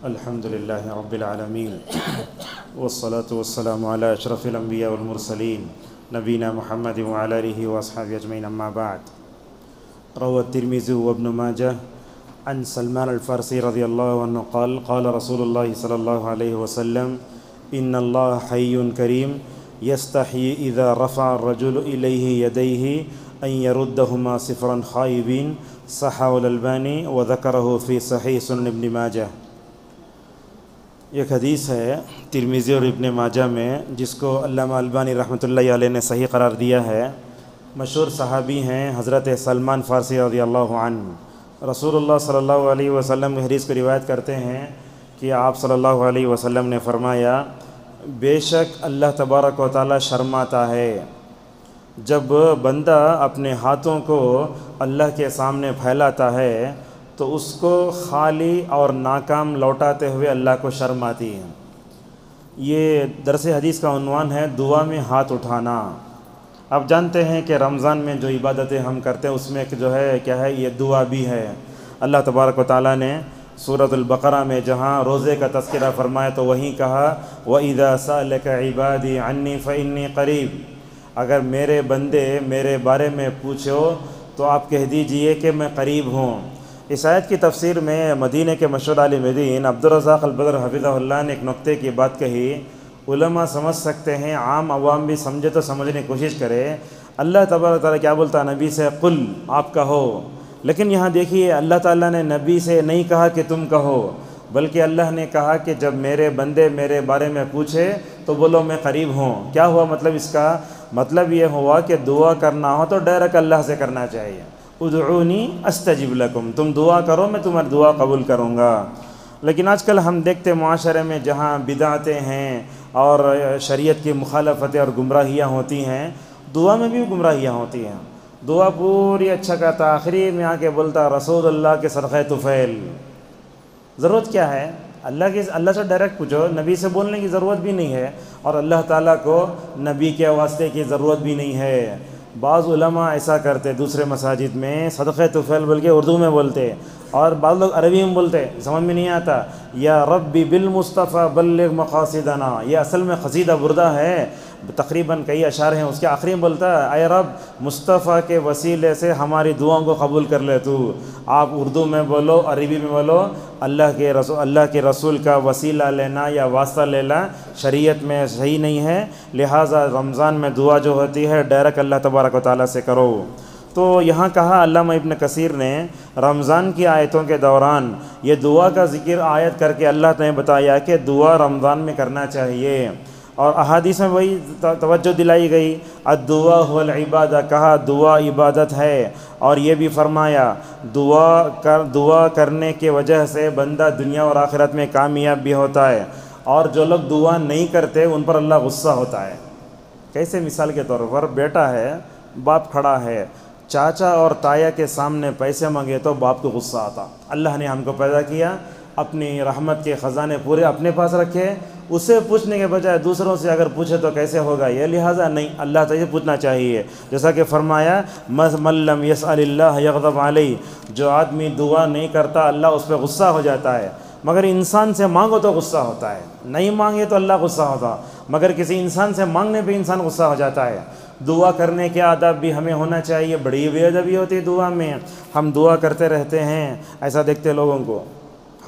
الحمد لله رب العالمين والصلاة والسلام على أشرف الأنبياء والمرسلين نبينا محمد وعلى آله وأصحابه أجمعين أما بعد. روى الترمذي وابن ماجه عن سلمان الفارسي رضي الله عنه قال قال رسول الله صلى الله عليه وسلم إن الله حي كريم يستحيي إذا رفع الرجل إليه يديه أن يردهما صفرا خائبين. صححه الألباني وذكره في صحيح سنن ابن ماجه. ایک حدیث ہے ترمذی اور ابن ماجہ میں جس کو علامہ البانی رحمۃ اللہ علیہ نے صحیح قرار دیا ہے. مشہور صحابی ہیں حضرت سلمان فارسی رضی اللہ عنہ. رسول اللہ صلی اللہ علیہ وسلم کی حدیث کو روایت کرتے ہیں کہ آپ صلی اللہ علیہ وسلم نے فرمایا بے شک اللہ تبارک و تعالی شرماتا ہے جب بندہ اپنے ہاتھوں کو اللہ کے سامنے پھیلاتا ہے تو اس کو خالی اور ناکام لوٹاتے ہوئے اللہ کو شرم آتی ہے. یہ درس حدیث کا عنوان ہے دعا میں ہاتھ اٹھانا. آپ جانتے ہیں کہ رمضان میں جو عبادتیں ہم کرتے ہیں اس میں جو ہے کیا ہے، یہ دعا بھی ہے. اللہ تبارک و تعالیٰ نے سورۃ البقرہ میں جہاں روزے کا تذکرہ فرمایا تو وہیں کہا وَإِذَا سَأَلَكَ عِبَادِي عَنِّي فَإِنِّي قَرِيب. اگر میرے بندے میرے بارے میں پوچھو تو آپ کہہ دیجئے کہ میں قریب ہوں. اس آیت کی تفسیر میں مدینہ کے مشہور عالم دین عبدالرزاق البدر حفظہ اللہ نے ایک نقطے کی بات کہی. علماء سمجھ سکتے ہیں، عام عوام بھی سمجھے تو سمجھنے کی کوشش کرے. اللہ تبارک تعالیٰ کیا بولتا نبی سے قل، آپ کہو. لیکن یہاں دیکھیے اللہ تعالیٰ نے نبی سے نہیں کہا کہ تم کہو، بلکہ اللہ نے کہا کہ جب میرے بندے میرے بارے میں پوچھے تو بولو میں قریب ہوں. کیا ہوا مطلب اس کا؟ مطلب یہ ہوا کہ دعا کرنا ہو تو ڈائریکٹ اللہ سے کرنا چاہیے. ادعونی استجب لکم، تم دعا کرو میں تمہاری دعا قبول کروں گا. لیکن آج کل ہم دیکھتے معاشرے میں جہاں بدعتیں ہیں اور شریعت کی مخالفتیں اور گمراہیاں ہوتی ہیں، دعا میں بھی گمراہیاں ہوتی ہیں. دعا پوری اچھا کرتا، آخری میں آ کے بولتا رسول اللہ کے صدقہ طفیل. ضرورت کیا ہے؟ اللہ سے ڈائریکٹ پوچھو، نبی سے بولنے کی ضرورت بھی نہیں ہے اور اللہ تعالیٰ کو نبی کے واسطے کی ضرورت بھی نہیں ہے. بعض علماء ایسا کرتے دوسرے مساجد میں صدقہ طفیل بلکہ اردو میں بولتے اور بعض لوگ عربی میں بولتے، سمجھ میں نہیں آتا. یا ربی بالمصطفیٰ بلغ مقاصدنا، یہ اصل میں قصیدہ بردہ ہے، تقریباً کئی اشعار ہیں. اس کے آخری میں بولتا ہے اے رب مصطفیٰ کے وسیلے سے ہماری دعاؤں کو قبول کر لے تو. آپ اردو میں بولو عربی میں بولو، اللہ کے رسول کا وسیلہ لینا یا واسطہ لینا شریعت میں صحیح نہیں ہے. لہٰذا رمضان میں دعا جو ہوتی ہے ڈائریکٹ اللہ تبارک و تعالیٰ سے کرو. تو یہاں کہا علامہ ابن کثیر نے رمضان کی آیتوں کے دوران یہ دعا کا ذکر آیت کر کے اللہ نے بتایا کہ دعا رمضان میں کرنا چاہیے. اور احادیث میں وہی توجہ دلائی گئی الدعا هو العبادہ، کہا دعا عبادت ہے. اور یہ بھی فرمایا دعا کرنے کی وجہ سے بندہ دنیا اور آخرت میں کامیاب بھی ہوتا ہے. اور جو لوگ دعا نہیں کرتے ان پر اللہ غصہ ہوتا ہے. کیسے؟ مثال کے طور پر بیٹا ہے، باپ کھڑا ہے، چاچا اور تایا کے سامنے پیسے مانگے تو باپ کو غصہ آتا. اللہ نے ہم کو پیدا کیا، اپنی رحمت کے خزانے پورے اپنے پاس رکھے، اسے پوچھنے کے بجائے دوسروں سے اگر پوچھے تو کیسے ہوگا؟ یہ لہٰذا نہیں، اللہ تعالیٰ سے پوچھنا چاہیے. جیسا کہ فرمایا من لم یسأل اللہ یغضب علیہ، جو آدمی دعا نہیں کرتا اللہ اس پہ غصہ ہو جاتا ہے. مگر انسان سے مانگو تو غصہ ہوتا ہے، نہیں مانگے تو اللہ غصہ ہوتا، مگر کسی انسان سے مانگنے پہ انسان غصہ ہو جاتا ہے. دعا کرنے کے آداب بھی ہمیں ہونا چاہیے. بڑی بے ادبی ہوتی ہے دعا میں. ہم دعا کرتے رہتے ہیں، ایسا دیکھتے لوگوں کو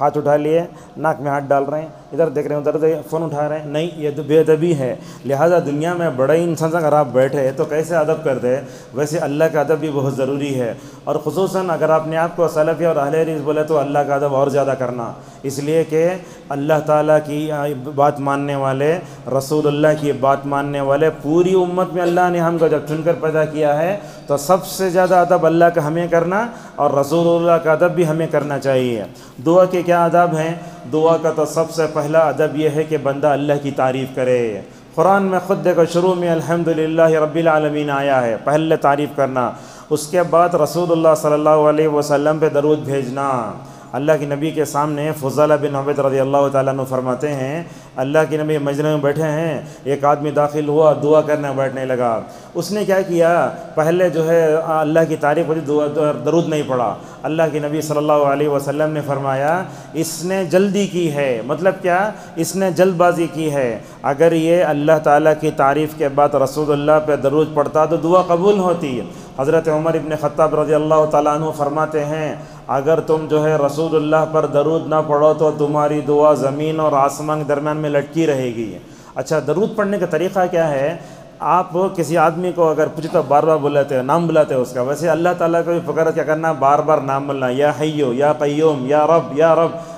ہاتھ اٹھا لیے، ناک میں ہاتھ ڈال رہے ہیں، ادھر دیکھ رہے ہیں ادھر فون اٹھا رہے ہیں. نہیں، یہ تو بے ادبی ہے. لہٰذا دنیا میں بڑے انسان سے اگر آپ بیٹھے تو کیسے ادب کرتے، ویسے اللہ کا ادب بھی بہت ضروری ہے. اور خصوصاً اگر آپ نے آپ کو سلفی اور اہل حدیث بولے تو اللہ کا ادب اور زیادہ کرنا، اس لیے کہ اللہ تعالیٰ کی بات ماننے والے، رسول اللہ کی بات ماننے والے پوری امت میں اللہ نے ہم کو جب چن کر پیدا کیا ہے تو سب سے زیادہ ادب اللہ کا ہمیں کرنا اور رسول اللہ کا ادب بھی ہمیں کرنا چاہیے. دعا کے کیا آداب ہیں؟ دعا کا تو سب سے پہلا ادب یہ ہے کہ بندہ اللہ کی تعریف کرے. قرآن میں خود دیکھو شروع میں الحمدللہ رب العالمین آیا ہے، پہلے تعریف کرنا. اس کے بعد رسول اللہ صلی اللہ علیہ وسلم پہ درود بھیجنا. اللہ کے نبی کے سامنے فضالہ بن عبید رضی اللہ تعالیٰ عنہ فرماتے ہیں اللہ کے نبی مجلس میں بیٹھے ہیں، ایک آدمی داخل ہوا، دعا کرنے بیٹھنے لگا۔ اس نے کیا کیا، پہلے جو ہے اللہ کی تعریف ہوتی، درود نہیں پڑھا۔ اللہ کے نبی صلی اللہ علیہ وسلم نے فرمایا اس نے جلدی کی ہے، مطلب کیا، اس نے جلد بازی کی ہے۔ اگر یہ اللہ تعالیٰ کی تعریف کے بعد رسول اللہ پہ درود پڑھتا تو دعا قبول ہوتی۔ حضرت عمر ابن خطاب رضی اللہ تعالیٰ عنہ فرماتے ہیں اگر تم جو ہے رسول اللہ پر درود نہ پڑھو تو تمہاری دعا زمین اور آسمان کے درمیان میں لٹکی رہے گی۔ اچھا، درود پڑھنے کا طریقہ کیا ہے؟ آپ کسی آدمی کو اگر پوچھے تو بار بار بلاتے ہیں، نام بلاتے ہیں اس کا، ویسے اللہ تعالیٰ کو بھی فکر کیا کرنا، بار بار نام بولنا، یا حیو یا قیوم، یا رب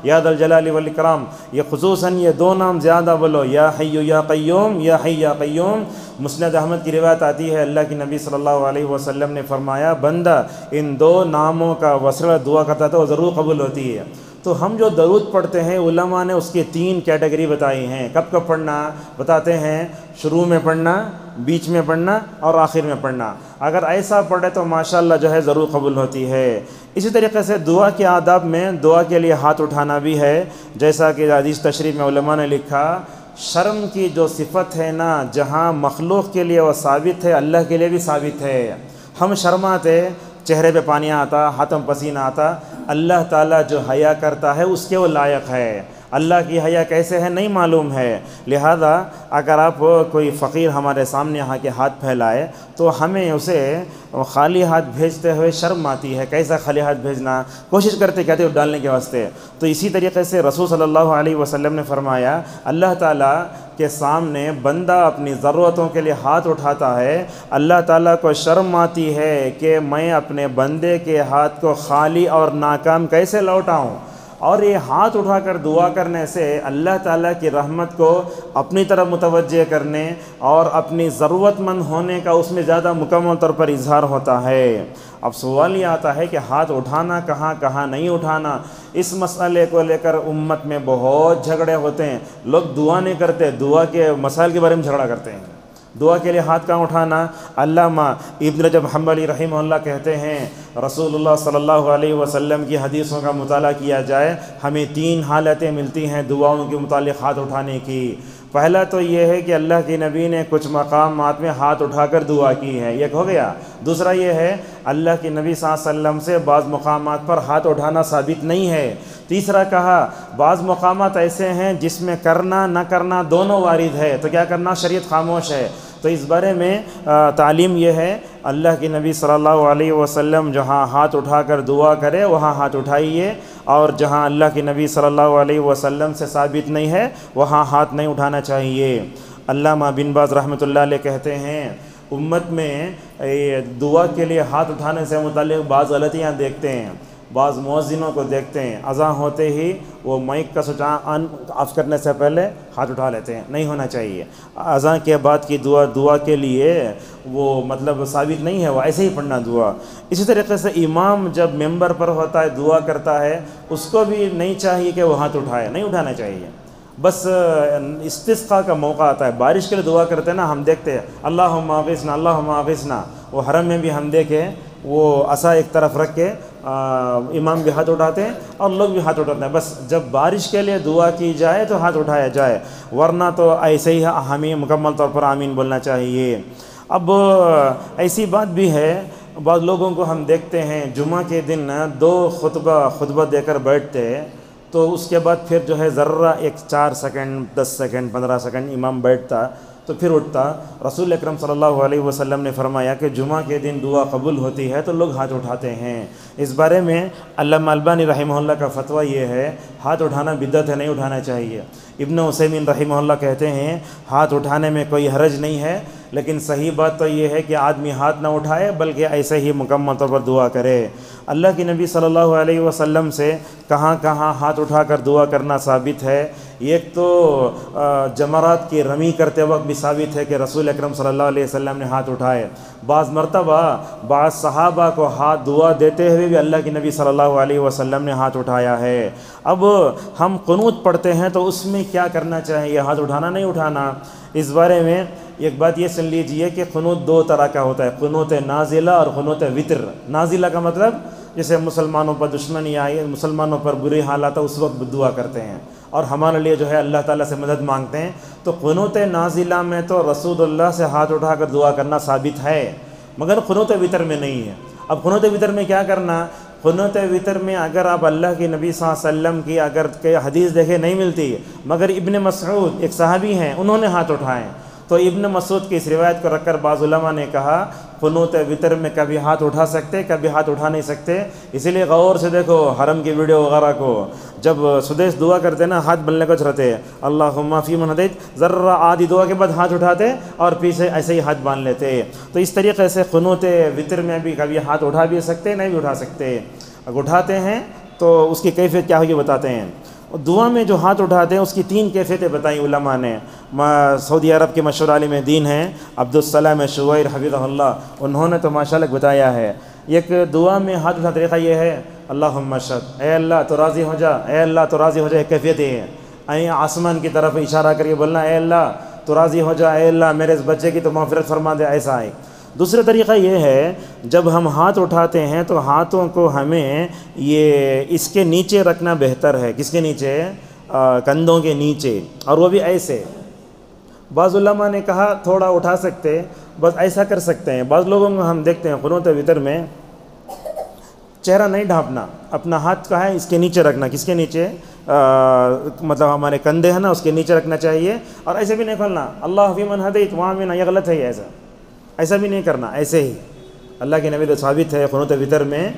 یا ذا الجلال والاکرام۔ یہ خصوصاً یہ دو نام زیادہ بولو، یا حیو یا قیوم، یا حی یا قیوم۔ مسند احمد کی روایت آتی ہے اللہ کے نبی صلی اللہ علیہ وسلم نے فرمایا بندہ ان دو ناموں کا وسیلہ دعا کرتا تو وہ ضرور قبول ہوتی ہے۔ تو ہم جو درود پڑھتے ہیں علماء نے اس کی 3 کیٹیگری بتائی ہیں۔ کب کب پڑھنا بتاتے ہیں، شروع میں پڑھنا، بیچ میں پڑھنا اور آخر میں پڑھنا۔ اگر ایسا پڑھے تو ماشاءاللہ جو ہے ضرور قبول ہوتی ہے۔ اسی طریقے سے دعا کے آداب میں دعا کے لیے ہاتھ اٹھانا بھی ہے، جیسا کہ حدیث تشریح میں علماء نے لکھا شرم کی جو صفت ہے نا، جہاں مخلوق کے لیے وہ ثابت ہے اللہ کے لیے بھی ثابت ہے۔ ہم شرماتے، چہرے پہ پانی آتا، ہاتھوں پسینہ آتا، اللہ تعالیٰ جو حیا کرتا ہے اس کے وہ لائق ہے۔ اللہ کی حیا کیسے ہے نہیں معلوم ہے، لہذا اگر آپ کوئی فقیر ہمارے سامنے آ کے ہاتھ پھیلائے تو ہمیں اسے خالی ہاتھ بھیجتے ہوئے شرم آتی ہے، کیسا خالی ہاتھ بھیجنا، کوشش کرتے کہتے ہیں ڈالنے کے واسطے۔ تو اسی طریقے سے رسول صلی اللہ علیہ وسلم نے فرمایا اللہ تعالیٰ کے سامنے بندہ اپنی ضرورتوں کے لیے ہاتھ اٹھاتا ہے، اللہ تعالیٰ کو شرم آتی ہے کہ میں اپنے بندے کے ہاتھ کو خالی اور ناکام کیسے لوٹاؤں۔ اور یہ ہاتھ اٹھا کر دعا کرنے سے اللہ تعالیٰ کی رحمت کو اپنی طرف متوجہ کرنے اور اپنی ضرورت مند ہونے کا اس میں زیادہ مکمل طور پر اظہار ہوتا ہے۔ اب سوال یہ آتا ہے کہ ہاتھ اٹھانا کہاں نہیں اٹھانا، اس مسئلے کو لے کر امت میں بہت جھگڑے ہوتے ہیں۔ لوگ دعا نہیں کرتے، دعا کے مسائل کے بارے میں جھگڑا کرتے ہیں۔ دعا کے لیے ہاتھ کہاں اٹھانا؟ علامہ ابن رجب حنبلی رحمہ اللہ کہتے ہیں رسول اللہ صلی اللہ علیہ وسلم کی حدیثوں کا مطالعہ کیا جائے ہمیں 3 حالتیں ملتی ہیں دعاؤں کے متعلق ہاتھ اٹھانے کی۔ پہلا تو یہ ہے کہ اللہ کے نبی نے کچھ مقامات میں ہاتھ اٹھا کر دعا کی ہے، ایک ہو گیا۔ دوسرا یہ ہے اللہ کے نبی صلی اللہ علیہ وسلم سے بعض مقامات پر ہاتھ اٹھانا ثابت نہیں ہے۔ تیسرا کہا بعض مقامات ایسے ہیں جس میں کرنا نہ کرنا دونوں وارد ہے، تو کیا کرنا؟ شریعت خاموش ہے۔ تو اس بارے میں تعلیم یہ ہے اللہ کے نبی صلی اللہ علیہ وسلم جہاں ہاتھ اٹھا کر دعا کرے وہاں ہاتھ اٹھائیے، اور جہاں اللہ کے نبی صلی اللہ علیہ وسلم سے ثابت نہیں ہے وہاں ہاتھ نہیں اٹھانا چاہیے۔ علامہ بن باز رحمۃ اللہ علیہ کہتے ہیں امت میں دعا کے لیے ہاتھ اٹھانے سے متعلق بعض غلطیاں دیکھتے ہیں۔ بعض مؤذنوں کو دیکھتے ہیں اذان ہوتے ہی وہ مائک کا سوئچ آن آف کرنے سے پہلے ہاتھ اٹھا لیتے ہیں، نہیں ہونا چاہیے۔ اذان کے بعد کی دعا کے لیے وہ مطلب ثابت نہیں ہے، وہ ایسے ہی پڑھنا دعا۔ اسی طریقے سے امام جب ممبر پر ہوتا ہے دعا کرتا ہے اس کو بھی نہیں چاہیے کہ وہ ہاتھ اٹھائے، نہیں اٹھانا چاہیے۔ بس استسقاء کا موقع آتا ہے، بارش کے لیے دعا کرتے ہیں نا، ہم دیکھتے ہیں اللہم اغثنا اللہم اغثنا، وہ حرم میں بھی ہم دیکھیں وہ عصا ایک طرف رکھ کے امام بھی ہاتھ اٹھاتے ہیں اور لوگ بھی ہاتھ اٹھاتے ہیں۔ بس جب بارش کے لیے دعا کی جائے تو ہاتھ اٹھایا جائے، ورنہ تو ایسے ہی ہمیں مکمل طور پر آمین بولنا چاہیے۔ اب ایسی بات بھی ہے بعض لوگوں کو ہم دیکھتے ہیں جمعہ کے دن 2 خطبہ دے کر بیٹھتے تو اس کے بعد پھر جو ہے ذرہ 4 سیکنڈ 10 سیکنڈ 15 سیکنڈ امام بیٹھتا تو پھر اٹھتا۔ رسول اکرم صلی اللہ علیہ وسلم نے فرمایا کہ جمعہ کے دن دعا قبول ہوتی ہے تو لوگ ہاتھ اٹھاتے ہیں۔ اس بارے میں علامہ البانی رحمہ اللہ کا فتویٰ یہ ہے ہاتھ اٹھانا بدعت ہے، نہیں اٹھانا چاہیے۔ ابن عثیمین رحمہ اللہ کہتے ہیں ہاتھ اٹھانے میں کوئی حرج نہیں ہے، لیکن صحیح بات تو یہ ہے کہ آدمی ہاتھ نہ اٹھائے بلکہ ایسے ہی مکمل طور پر دعا کرے۔ اللہ کے نبی صلی اللہ علیہ وسلم سے کہاں ہاتھ اٹھا کر دعا کرنا ثابت ہے؟ ایک تو جمرات کی رمی کرتے وقت بھی ثابت ہے کہ رسول اکرم صلی اللہ علیہ وسلم نے ہاتھ اٹھائے۔ بعض مرتبہ بعض صحابہ کو ہاتھ دعا دیتے ہوئے بھی اللہ کے نبی صلی اللہ علیہ وسلم نے ہاتھ اٹھایا ہے۔ اب ہم قنوت پڑھتے ہیں تو اس میں کیا کرنا چاہیے؟ ہاتھ اٹھانا نہیں اٹھانا؟ اس بارے میں ایک بات یہ سن لیجئے کہ قنوت 2 طرح کا ہوتا ہے، قنوت نازلہ اور قنوت وطر۔ نازلہ کا مطلب جیسے مسلمانوں پر دشمنی آئی، مسلمانوں پر برے حالات اس وقت دعا کرتے ہیں اور ہمارے لیے جو ہے اللہ تعالیٰ سے مدد مانگتے ہیں۔ تو قنوت نازلہ میں تو رسول اللہ سے ہاتھ اٹھا کر دعا کرنا ثابت ہے، مگر قنوت وتر میں نہیں ہے۔ اب قنوت وتر میں کیا کرنا؟ قنوت وتر میں اگر آپ اللہ کے نبی صلی اللہ علیہ وسلم کی اگر کہ حدیث دیکھیں نہیں ملتی، مگر ابن مسعود ایک صحابی ہیں، انہوں نے ہاتھ اٹھائے، تو ابن مسعود کی اس روایت کو رکھ کر بعض علماء نے کہا قنوت وتر میں کبھی ہاتھ اٹھا سکتے، کبھی ہاتھ اٹھا نہیں سکتے۔ اسی لیے غور سے دیکھو حرم کی ویڈیو وغیرہ کو، جب سدیش دعا کرتے نا ہاتھ بلنے کو چڑھتے اللہم فی من ہدیت، ذرا آدھی دعا کے بعد ہاتھ اٹھاتے اور پیچھے ایسے ہی ہاتھ باندھ لیتے۔ تو اس طریقے سے قنوت وتر میں بھی کبھی ہاتھ اٹھا بھی سکتے، نہیں بھی اٹھا سکتے۔ اگر اٹھاتے ہیں تو اس کی کیفیت کیا ہوگی بتاتے ہیں۔ دعا میں جو ہاتھ اٹھاتے ہیں اس کی 3 کیفیتیں بتائیں علماء نے۔ سعودی عرب کے مشہور عالم دین ہیں عبدالسلام شویر حفظہ اللہ، انہوں نے تو ماشاءاللہ بتایا ہے۔ ایک دعا میں ہاتھ اٹھا طریقہ یہ ہے اللہم اشہد، اے اللہ تو راضی ہو جا، اے اللہ تو راضی ہو جا، ایک کیفیت یہ ہے۔ اے آسمان کی طرف اشارہ کر کے بولنا اے اللہ تو راضی ہو جا، اے اللہ میرے اس بچے کی تو مغفرت فرما دے، ایسا ہے۔ دوسرا طریقہ یہ ہے جب ہم ہاتھ اٹھاتے ہیں تو ہاتھوں کو ہمیں یہ اس کے نیچے رکھنا بہتر ہے۔ کس کے نیچے؟ کندھوں کے نیچے، اور وہ بھی ایسے۔ بعض علماء نے کہا تھوڑا اٹھا سکتے، بس ایسا کر سکتے ہیں۔ بعض لوگوں کو ہم دیکھتے ہیں قنوت وتر میں چہرہ نہیں ڈھانپنا، اپنا ہاتھ کا ہے اس کے نیچے رکھنا۔ کس کے نیچے؟ مطلب ہمارے کندھے ہیں نا، اس کے نیچے رکھنا چاہیے، اور ایسے بھی نہیں کھولنا اللہ فی من ہدیت وہاں بھی نہ، یہ غلط ہے، یہ ایسا بھی نہیں کرنا، ایسے ہی۔ اللہ کے نبی تو ثابت ہے قنوت وتر میں،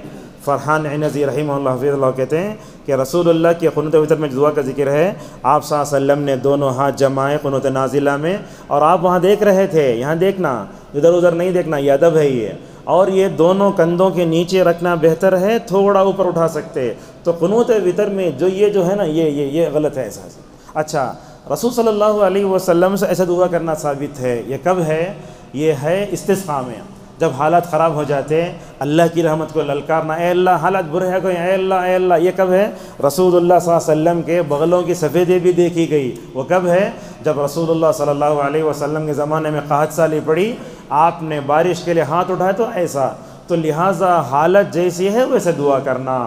فرحان عنزی رحمہ اللہ حفظہ اللہ کہتے ہیں کہ رسول اللہ کی قنوت وتر میں دعا کا ذکر ہے، آپ صلی اللہ علیہ وسلم نے دونوں ہاتھ جمائے قنوت نازلہ میں، اور آپ وہاں دیکھ رہے تھے، یہاں دیکھنا، ادھر ادھر نہیں دیکھنا، یہ ادب ہے یہ۔ اور یہ دونوں کندھوں کے نیچے رکھنا بہتر ہے، تھوڑا اوپر اٹھا سکتے۔ تو قنوت وتر میں جو ہے نا یہ غلط ہے ایسا۔ اچھا، رسول صلی اللہ علیہ وسلم سے ایسا دعا کرنا ثابت ہے۔ یہ کب ہے؟ یہ ہے استسقاء میں، جب حالات خراب ہو جاتے اللہ کی رحمت کو للکارنا، اے اللہ حالات برے ہیں کوئی، اے اللہ اے اللہ۔ یہ کب ہے؟ رسول اللہ صلی اللہ علیہ وسلم کے بغلوں کی سفیدی بھی دیکھی گئی۔ وہ کب ہے؟ جب رسول اللہ صلی اللہ علیہ وسلم کے زمانے میں قحط سالی پڑی، آپ نے بارش کے لیے ہاتھ اٹھائے تو ایسا۔ تو لہٰذا حالت جیسی ہے ویسے دعا کرنا،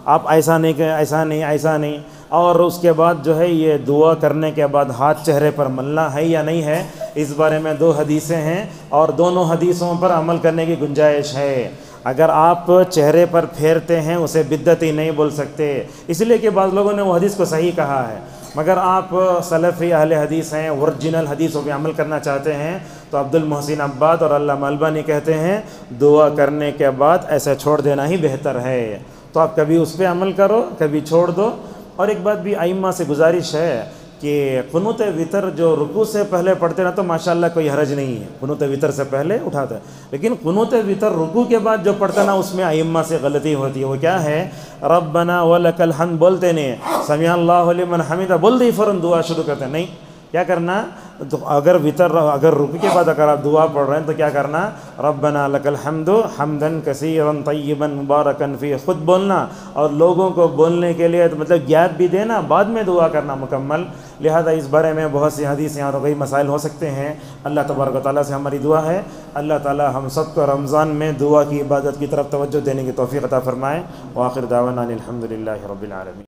آپ ایسا نہیں کہ ایسا نہیں ایسا نہیں۔ اور اس کے بعد جو ہے یہ دعا کرنے کے بعد ہاتھ چہرے پر ملنا ہے یا نہیں ہے، اس بارے میں 2 حدیثیں ہیں، اور دونوں حدیثوں پر عمل کرنے کی گنجائش ہے۔ اگر آپ چہرے پر پھیرتے ہیں اسے بدعتی نہیں بول سکتے، اس لیے کہ بعض لوگوں نے وہ حدیث کو صحیح کہا ہے، مگر آپ سلفی اہل حدیث ہیں، اوریجنل حدیثوں پہ عمل کرنا چاہتے ہیں، تو عبد المحسن عباد اور علامہ البانی کہتے ہیں دعا کرنے کے بعد ایسے چھوڑ دینا ہی بہتر ہے۔ تو آپ کبھی اس پہ عمل کرو، کبھی چھوڑ دو۔ اور ایک بات بھی ائمہ سے گزارش ہے کہ قنوت وتر جو رکوع سے پہلے پڑھتے نا تو ماشاءاللہ کوئی حرج نہیں ہے، قنوت وتر سے پہلے اٹھاتا ہے، لیکن قنوت وتر رکوع کے بعد جو پڑھتا نا اس میں ائمہ سے غلطی ہوتی ہے۔ وہ کیا ہے؟ ربنا ولک الحمد بولتے نہیں، سمع اللہ لمن حمدہ بول دی فوراً دعا شروع کرتے ہیں، نہیں، کیا کرنا؟ تو اگر رکوع کے بعد اگر آپ دعا پڑھ رہے ہیں تو کیا کرنا؟ ربنا لک الحمد حمدا کثیرا طیبا مبارکا فیہ، خود بولنا اور لوگوں کو بولنے کے لیے مطلب گیپ بھی دینا، بعد میں دعا کرنا مکمل۔ لہذا اس بارے میں بہت سی حدیثیں اور کئی مسائل ہو سکتے ہیں۔ اللہ تبارک و تعالیٰ سے ہماری دعا ہے اللہ تعالیٰ ہم سب کو رمضان میں دعا کی عبادت کی طرف توجہ دینے کی توفیق عطا فرمائے۔ وآخر دعوانا الحمد للہ رب العالمین۔